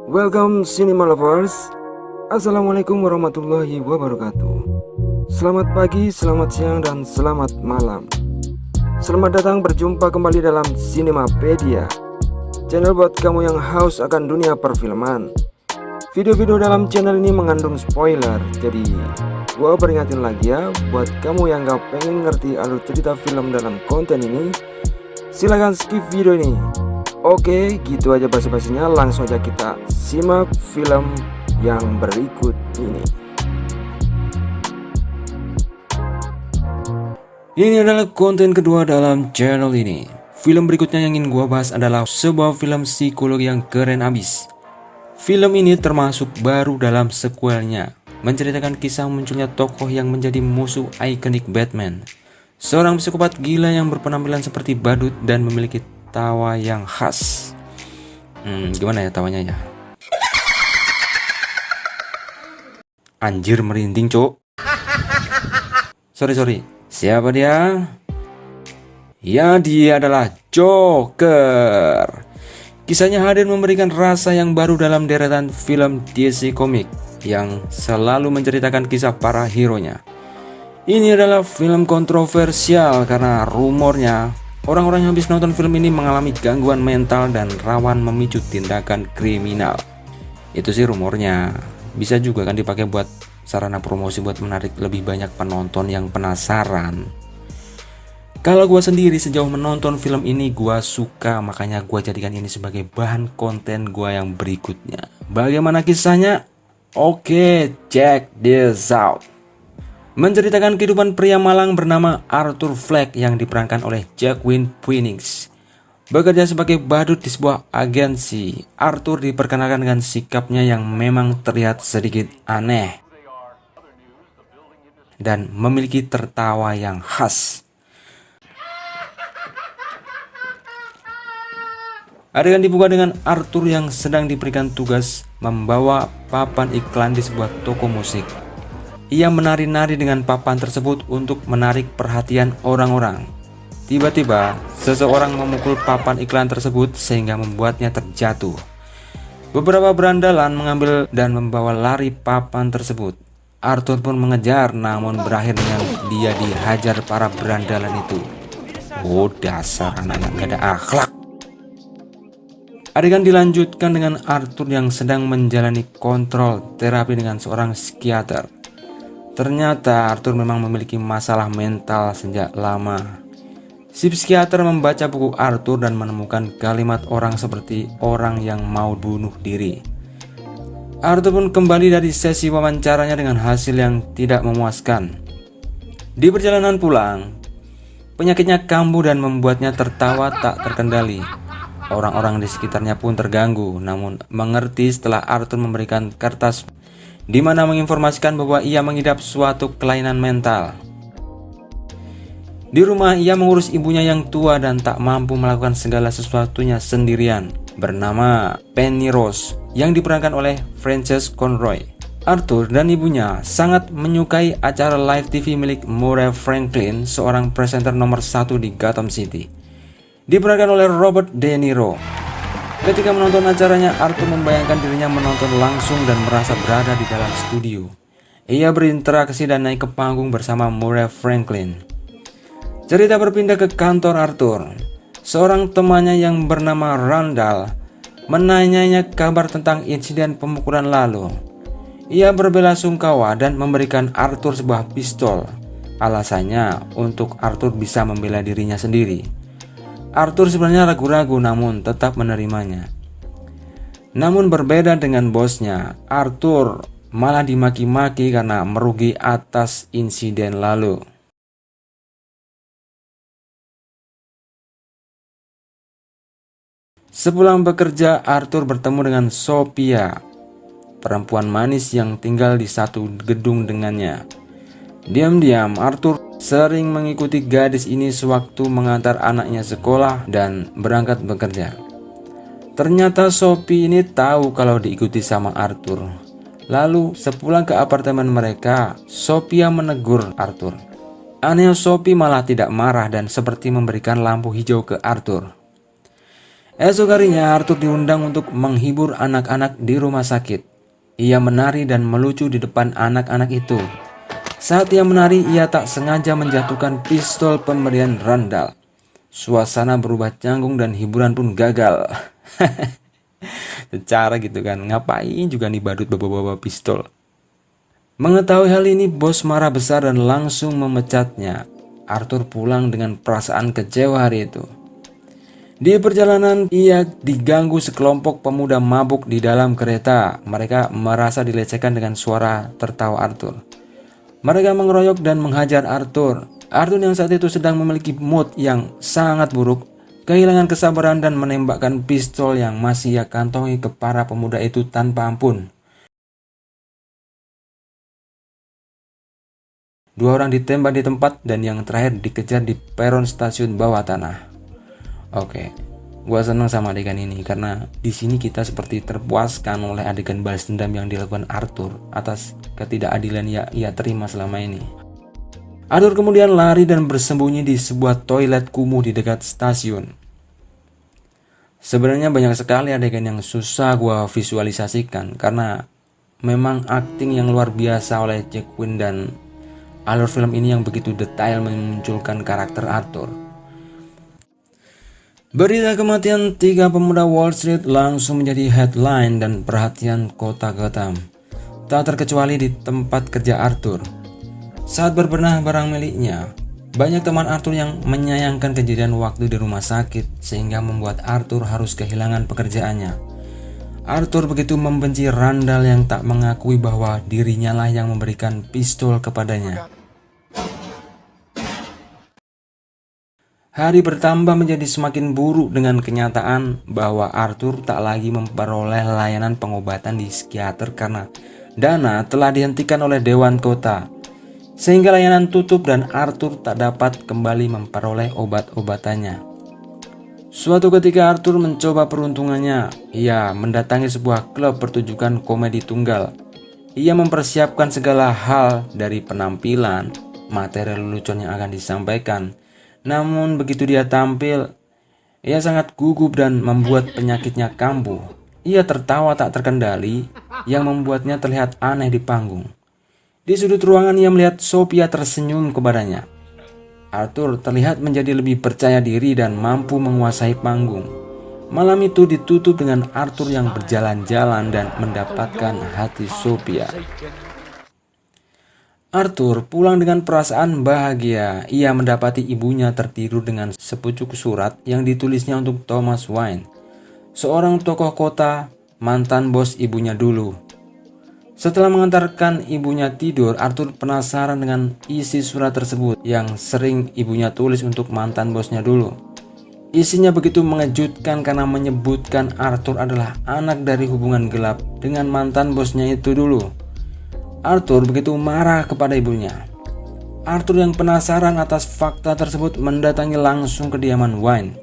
Welcome cinema lovers. Assalamualaikum warahmatullahi wabarakatuh. Selamat pagi, selamat siang, dan selamat malam. Selamat datang berjumpa kembali dalam Cinemapedia, channel buat kamu yang haus akan dunia perfilman. Video-video dalam channel ini mengandung spoiler, jadi gua peringatin lagi ya, buat kamu yang gak pengen ngerti alur cerita film dalam konten ini, silahkan skip video ini. Oke, gitu aja basa-basinya, langsung aja kita simak film yang berikut ini. Ini adalah konten kedua dalam channel ini. Film berikutnya yang ingin gua bahas adalah sebuah film psikologi yang keren abis. Film ini termasuk baru dalam sequelnya, menceritakan kisah munculnya tokoh yang menjadi musuh ikonik Batman. Seorang psikopat gila yang berpenampilan seperti badut dan memiliki tawa yang khas. Gimana ya tawanya ya? Anjir, merinding cok. Sorry. Siapa dia? Ya, dia adalah Joker. Kisahnya hadir memberikan rasa yang baru dalam deretan film DC Comics yang selalu menceritakan kisah para hero-nya. Ini adalah film kontroversial karena rumornya orang-orang yang habis nonton film ini mengalami gangguan mental dan rawan memicu tindakan kriminal. Itu sih rumornya. Bisa juga kan dipakai buat sarana promosi buat menarik lebih banyak penonton yang penasaran. Kalau gua sendiri sejauh menonton film ini gua suka, makanya gua jadikan ini sebagai bahan konten gua yang berikutnya. Bagaimana kisahnya? Oke, check this out. Menceritakan kehidupan pria malang bernama Arthur Fleck yang diperankan oleh Joaquin Phoenix. Bekerja sebagai badut di sebuah agensi, Arthur diperkenalkan dengan sikapnya yang memang terlihat sedikit aneh dan memiliki tertawa yang khas. Adegan dibuka dengan Arthur yang sedang diberikan tugas membawa papan iklan di sebuah toko musik. Ia menari-nari dengan papan tersebut untuk menarik perhatian orang-orang. Tiba-tiba, seseorang memukul papan iklan tersebut sehingga membuatnya terjatuh. Beberapa berandalan mengambil dan membawa lari papan tersebut. Arthur pun mengejar, namun berakhir dengan dia dihajar para berandalan itu. Oh, dasar anak-anak gak ada akhlak. Adegan dilanjutkan dengan Arthur yang sedang menjalani kontrol terapi dengan seorang psikiater. Ternyata Arthur memang memiliki masalah mental sejak lama. Si psikiater membaca buku Arthur dan menemukan kalimat orang seperti orang yang mau bunuh diri. Arthur pun kembali dari sesi wawancaranya dengan hasil yang tidak memuaskan. Di perjalanan pulang, penyakitnya kambuh dan membuatnya tertawa tak terkendali. Orang-orang di sekitarnya pun terganggu, namun mengerti setelah Arthur memberikan kertas di mana menginformasikan bahwa ia mengidap suatu kelainan mental. Di rumah ia mengurus ibunya yang tua dan tak mampu melakukan segala sesuatunya sendirian, bernama Penny Rose yang diperankan oleh Frances Conroy. Arthur dan ibunya sangat menyukai acara live TV milik Murray Franklin, seorang presenter nomor 1 di Gotham City, diperankan oleh Robert De Niro. Ketika menonton acaranya, Arthur membayangkan dirinya menonton langsung dan merasa berada di dalam studio. Ia berinteraksi dan naik ke panggung bersama Murray Franklin. Cerita berpindah ke kantor Arthur. Seorang temannya yang bernama Randall menanyanya kabar tentang insiden pemukulan lalu. Ia berbelasungkawa dan memberikan Arthur sebuah pistol. Alasannya untuk Arthur bisa membela dirinya sendiri. Arthur sebenarnya ragu-ragu namun tetap menerimanya. Namun berbeda dengan bosnya, Arthur malah dimaki-maki karena merugi atas insiden lalu. Sepulang bekerja, Arthur bertemu dengan Sophia, perempuan manis yang tinggal di satu gedung dengannya. Diam-diam Arthur sering mengikuti gadis ini sewaktu mengantar anaknya sekolah dan berangkat bekerja. Ternyata Sophie ini tahu kalau diikuti sama Arthur. Lalu sepulang ke apartemen mereka, Sophia menegur Arthur. Anehnya Sophie malah tidak marah dan seperti memberikan lampu hijau ke Arthur. Esok harinya Arthur diundang untuk menghibur anak-anak di rumah sakit. Ia menari dan melucu di depan anak-anak itu. Saat ia menari, ia tak sengaja menjatuhkan pistol pemberian Randall. Suasana berubah canggung dan hiburan pun gagal. Secara gitu kan, ngapain juga nih badut bawa-bawa pistol. Mengetahui hal ini, bos marah besar dan langsung memecatnya. Arthur pulang dengan perasaan kecewa hari itu. Di perjalanan, ia diganggu sekelompok pemuda mabuk di dalam kereta. Mereka merasa dilecehkan dengan suara tertawa Arthur. Mereka mengeroyok dan menghajar Arthur. Arthur yang saat itu sedang memiliki mood yang sangat buruk, kehilangan kesabaran dan menembakkan pistol yang masih ia kantongi ke para pemuda itu tanpa ampun. 2 orang ditembak di tempat dan yang terakhir dikejar di peron stasiun bawah tanah. Oke, gua senang sama adegan ini karena di sini kita seperti terpuaskan oleh adegan balas dendam yang dilakukan Arthur atas ketidakadilan yang ia terima selama ini. Arthur kemudian lari dan bersembunyi di sebuah toilet kumuh di dekat stasiun. Sebenarnya banyak sekali adegan yang susah gua visualisasikan karena memang akting yang luar biasa oleh Jack Quinn dan alur film ini yang begitu detail memunculkan karakter Arthur. Berita kematian 3 pemuda Wall Street langsung menjadi headline dan perhatian kota Gotham. Tak terkecuali di tempat kerja Arthur. Saat berbenah barang miliknya, banyak teman Arthur yang menyayangkan kejadian waktu di rumah sakit sehingga membuat Arthur harus kehilangan pekerjaannya. Arthur begitu membenci Randall yang tak mengakui bahwa dirinya lah yang memberikan pistol kepadanya. Hari bertambah menjadi semakin buruk dengan kenyataan bahwa Arthur tak lagi memperoleh layanan pengobatan di psikiater karena dana telah dihentikan oleh Dewan Kota. Sehingga layanan tutup dan Arthur tak dapat kembali memperoleh obat-obatannya. Suatu ketika Arthur mencoba peruntungannya. Ia mendatangi sebuah klub pertunjukan komedi tunggal. Ia mempersiapkan segala hal dari penampilan, materi lelucon yang akan disampaikan. Namun begitu dia tampil, ia sangat gugup dan membuat penyakitnya kambuh. Ia tertawa tak terkendali yang membuatnya terlihat aneh di panggung. Di sudut ruangan ia melihat Sophia tersenyum kepadanya. Arthur terlihat menjadi lebih percaya diri dan mampu menguasai panggung. Malam itu ditutup dengan Arthur yang berjalan-jalan dan mendapatkan hati Sophia. Arthur pulang dengan perasaan bahagia. Ia mendapati ibunya tertidur dengan sepucuk surat yang ditulisnya untuk Thomas Wayne, seorang tokoh kota, mantan bos ibunya dulu. Setelah mengantarkan ibunya tidur, Arthur penasaran dengan isi surat tersebut yang sering ibunya tulis untuk mantan bosnya dulu. Isinya begitu mengejutkan karena menyebutkan Arthur adalah anak dari hubungan gelap dengan mantan bosnya itu dulu. Arthur begitu marah kepada ibunya. Arthur yang penasaran atas fakta tersebut mendatangi langsung kediaman Wayne.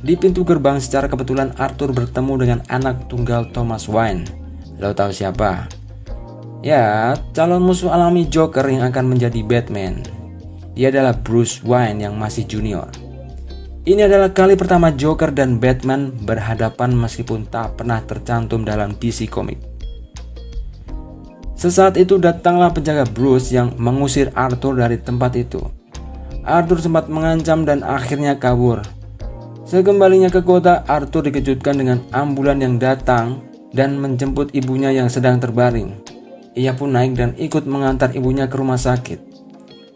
Di pintu gerbang secara kebetulan Arthur bertemu dengan anak tunggal Thomas Wayne. Lo tahu siapa? Ya, calon musuh alami Joker yang akan menjadi Batman. Ia adalah Bruce Wayne yang masih junior. Ini adalah kali pertama Joker dan Batman berhadapan meskipun tak pernah tercantum dalam DC Comics. Sesaat itu datanglah penjaga Bruce yang mengusir Arthur dari tempat itu. Arthur sempat mengancam dan akhirnya kabur. Sekembalinya ke kota, Arthur dikejutkan dengan ambulan yang datang dan menjemput ibunya yang sedang terbaring. Ia pun naik dan ikut mengantar ibunya ke rumah sakit.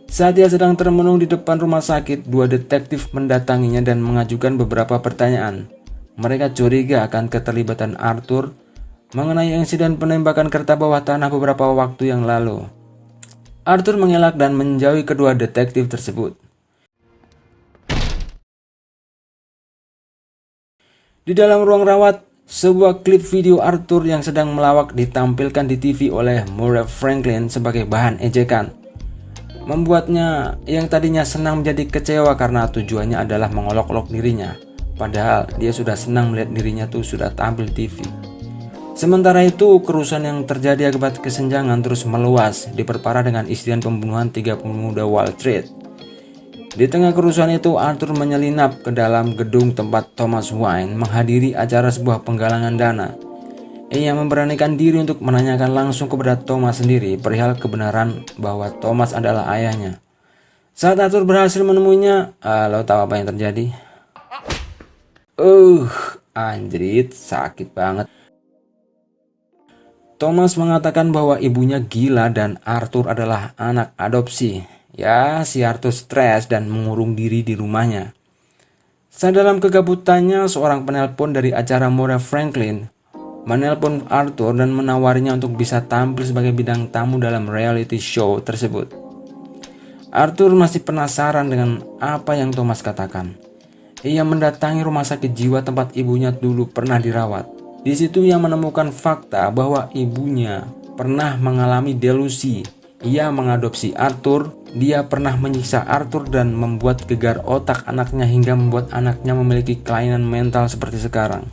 Saat ia sedang termenung di depan rumah sakit, 2 detektif mendatanginya dan mengajukan beberapa pertanyaan. Mereka curiga akan keterlibatan Arthur mengenai insiden penembakan kereta bawah tanah beberapa waktu yang lalu. Arthur mengelak dan menjauhi kedua detektif tersebut. Di dalam ruang rawat, sebuah klip video Arthur yang sedang melawak ditampilkan di TV oleh Murray Franklin sebagai bahan ejekan. Membuatnya yang tadinya senang menjadi kecewa karena tujuannya adalah mengolok-olok dirinya. Padahal dia sudah senang melihat dirinya tuh sudah tampil di TV. Sementara itu, kerusuhan yang terjadi akibat kesenjangan terus meluas, diperparah dengan insiden pembunuhan 3 pemuda Wall Street. Di tengah kerusuhan itu, Arthur menyelinap ke dalam gedung tempat Thomas Wayne menghadiri acara sebuah penggalangan dana. Ia memberanikan diri untuk menanyakan langsung kepada Thomas sendiri perihal kebenaran bahwa Thomas adalah ayahnya. Saat Arthur berhasil menemuinya, lo tahu apa yang terjadi? Anjrit, sakit banget. Thomas mengatakan bahwa ibunya gila dan Arthur adalah anak adopsi. Ya, si Arthur stres dan mengurung diri di rumahnya. Saat dalam kegabutannya, seorang penelpon dari acara Moira Franklin menelpon Arthur dan menawarinya untuk bisa tampil sebagai bintang tamu dalam reality show tersebut. Arthur masih penasaran dengan apa yang Thomas katakan. Ia mendatangi rumah sakit jiwa tempat ibunya dulu pernah dirawat. Di situ ia menemukan fakta bahwa ibunya pernah mengalami delusi. Ia mengadopsi Arthur, dia pernah menyiksa Arthur dan membuat gegar otak anaknya hingga membuat anaknya memiliki kelainan mental seperti sekarang.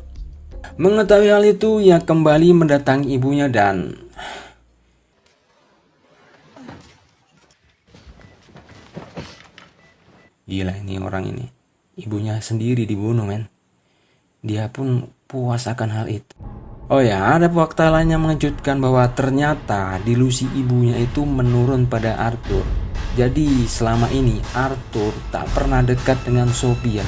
Mengetahui hal itu, ia kembali mendatangi ibunya dan gila ini orang ini. Ibunya sendiri dibunuh, men. Dia pun puas akan hal itu. Oh ya, ada fakta lain yang mengejutkan bahwa ternyata delusi ibunya itu menurun pada Arthur. Jadi selama ini Arthur tak pernah dekat dengan Sophia.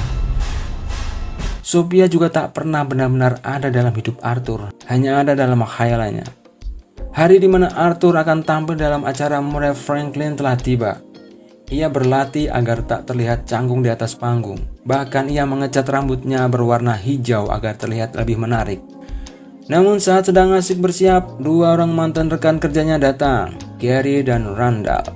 Sophia juga tak pernah benar-benar ada dalam hidup Arthur, hanya ada dalam khayalannya. Hari di mana Arthur akan tampil dalam acara Moira Franklin telah tiba. Ia berlatih agar tak terlihat canggung di atas panggung. Bahkan ia mengecat rambutnya berwarna hijau agar terlihat lebih menarik. Namun saat sedang asik bersiap, dua orang mantan rekan kerjanya datang, Gary dan Randall.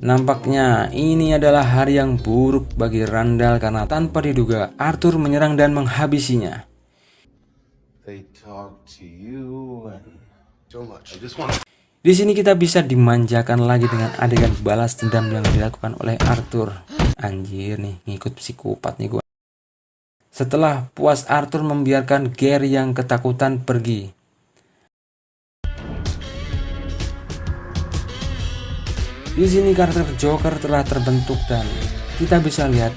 Nampaknya ini adalah hari yang buruk bagi Randall karena tanpa diduga Arthur menyerang dan menghabisinya. Di sini kita bisa dimanjakan lagi dengan adegan balas dendam yang dilakukan oleh Arthur. Anjir nih, ngikut psikopat nih gua. Setelah puas, Arthur membiarkan Gary yang ketakutan pergi. Di sini karakter Joker telah terbentuk dan kita bisa lihat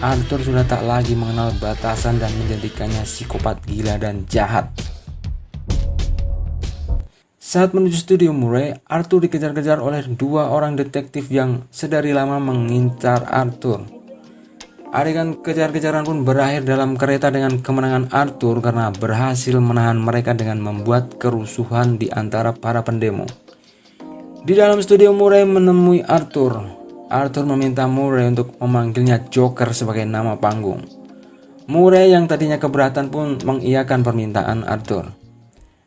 Arthur sudah tak lagi mengenal batasan dan menjadikannya psikopat gila dan jahat. Saat menuju studio Murray, Arthur dikejar-kejar oleh dua orang detektif yang sedari lama mengincar Arthur. Adegan kejar-kejaran pun berakhir dalam kereta dengan kemenangan Arthur karena berhasil menahan mereka dengan membuat kerusuhan di antara para pendemo. Di dalam studio, Murray menemui Arthur. Arthur meminta Murray untuk memanggilnya Joker sebagai nama panggung. Murray yang tadinya keberatan pun mengiyakan permintaan Arthur.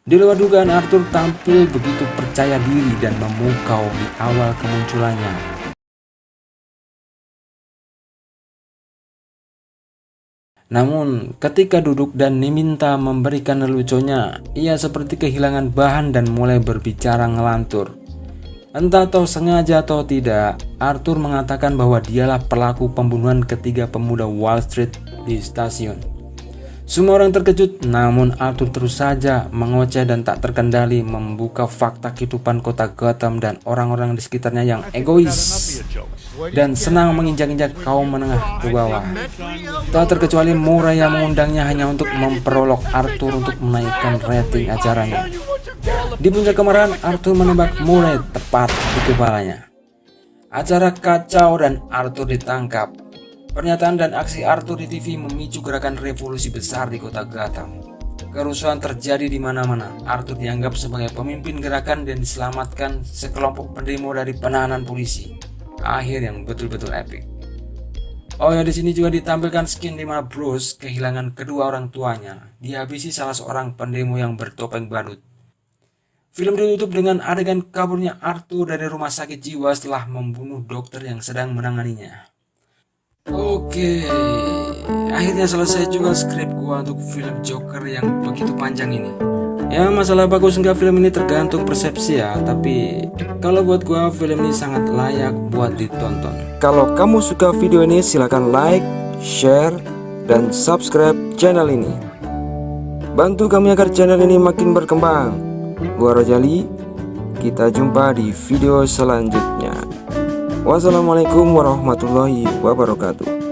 Di luar dugaan, Arthur tampil begitu percaya diri dan memukau di awal kemunculannya. Namun, ketika duduk dan diminta memberikan leluconnya, ia seperti kehilangan bahan dan mulai berbicara ngelantur. Entah tahu sengaja atau tidak, Arthur mengatakan bahwa dialah pelaku pembunuhan ketiga pemuda Wall Street di stasiun. Semua orang terkejut, namun Arthur terus saja mengoceh dan tak terkendali membuka fakta kehidupan kota Gotham dan orang-orang di sekitarnya yang egois dan senang menginjak-injak kaum menengah ke bawah. Tak terkecuali Murray yang mengundangnya hanya untuk memperolok Arthur untuk menaikkan rating acaranya. Di puncak kemarahan, Arthur menembak Murray tepat di kepalanya. Acara kacau dan Arthur ditangkap. Pernyataan dan aksi Arthur di TV memicu gerakan revolusi besar di kota Gotham. Kerusuhan terjadi di mana-mana. Arthur dianggap sebagai pemimpin gerakan dan diselamatkan sekelompok pendemo dari penahanan polisi. Akhir yang betul-betul epic. Oh ya, di sini juga ditampilkan skin di mana Bruce kehilangan kedua orang tuanya, dihabisi salah seorang pendemo yang bertopeng badut. Film ditutup dengan adegan kaburnya Arthur dari rumah sakit jiwa setelah membunuh dokter yang sedang menanganinya. Oke, akhirnya selesai juga skrip gua untuk film Joker yang begitu panjang ini. Ya, masalah bagus enggak film ini tergantung persepsi ya, tapi kalau buat gua film ini sangat layak buat ditonton. Kalau kamu suka video ini silahkan like, share, dan subscribe channel ini. Bantu kami agar channel ini makin berkembang. Gua Rojali, kita jumpa di video selanjutnya. Wassalamualaikum warahmatullahi wabarakatuh.